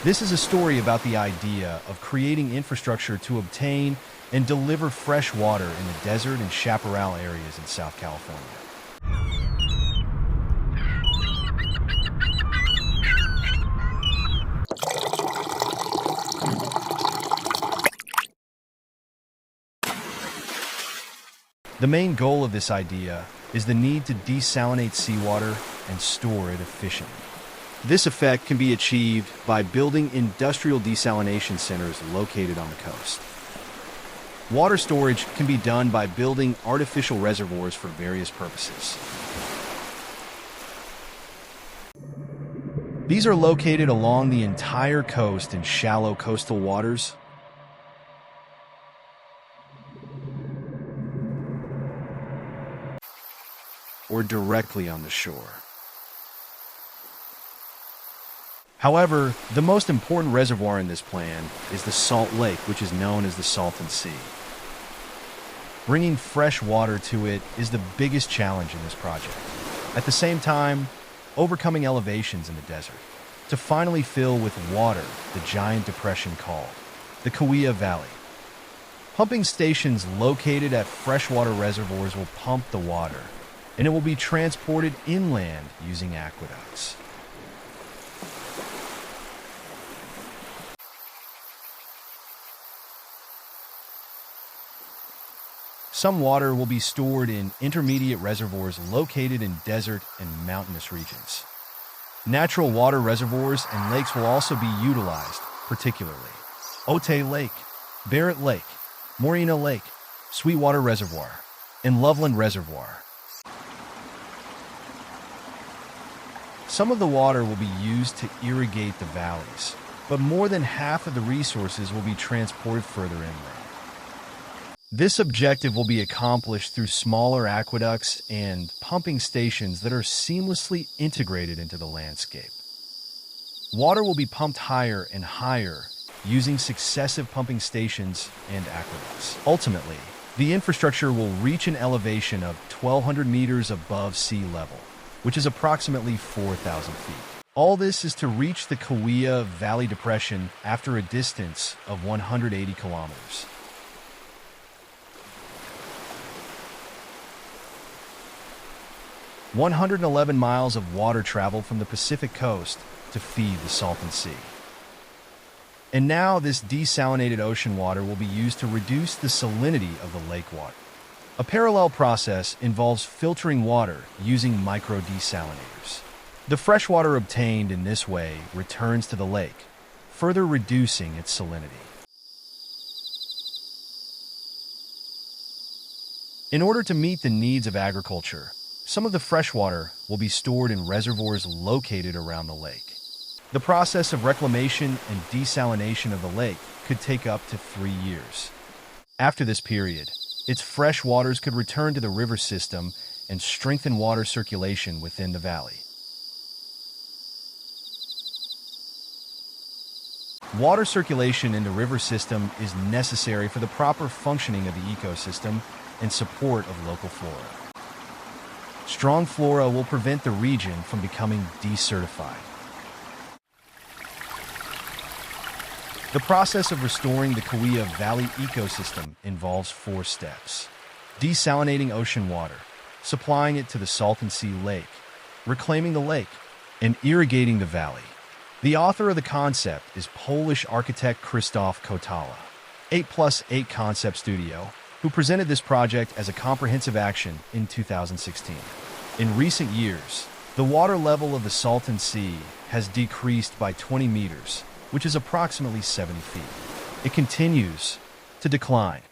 This is a story about the idea of creating infrastructure to obtain and deliver fresh water in the desert and chaparral areas in South California. The main goal of this idea is the need to desalinate seawater and store it efficiently. This effect can be achieved by building industrial desalination centers located on the coast. Water storage can be done by building artificial reservoirs for various purposes. These are located along the entire coast in shallow coastal waters, or directly on the shore. However, the most important reservoir in this plan is the Salt Lake, which is known as the Salton Sea. Bringing fresh water to it is the biggest challenge in this project. At the same time, overcoming elevations in the desert to finally fill with water the giant depression called the Cahuilla Valley. Pumping stations located at freshwater reservoirs will pump the water, and it will be transported inland using aqueducts. Some water will be stored in intermediate reservoirs located in desert and mountainous regions. Natural water reservoirs and lakes will also be utilized, particularly Otay Lake, Barrett Lake, Morena Lake, Sweetwater Reservoir, and Loveland Reservoir. Some of the water will be used to irrigate the valleys, but more than half of the resources will be transported further inland. This objective will be accomplished through smaller aqueducts and pumping stations that are seamlessly integrated into the landscape. Water will be pumped higher and higher using successive pumping stations and aqueducts. Ultimately, the infrastructure will reach an elevation of 1,200 meters above sea level, which is approximately 4,000 feet. All this is to reach the Cahuilla Valley Depression after a distance of 180 kilometers. "111 miles of water travel from the Pacific coast to feed the Salton Sea. And now this desalinated ocean water will be used to reduce the salinity of the lake water. A parallel process involves filtering water using micro-desalinators. The fresh water obtained in this way returns to the lake, further reducing its salinity. In order to meet the needs of agriculture, some of the fresh water will be stored in reservoirs located around the lake. The process of reclamation and desalination of the lake could take up to 3 years. After this period, its fresh waters could return to the river system and strengthen water circulation within the valley. Water circulation in the river system is necessary for the proper functioning of the ecosystem and support of local flora. Strong flora will prevent the region from becoming desertified. The process of restoring the Cahuilla Valley ecosystem involves 4 steps: desalinating ocean water, supplying it to the Salton Sea Lake, reclaiming the lake, and irrigating the valley. The author of the concept is Polish architect Krzysztof Kotala, 8+8 Concept Studio, who presented this project as a comprehensive action in 2016. In recent years, the water level of the Salton Sea has decreased by 20 meters, which is approximately 70 feet. It continues to decline.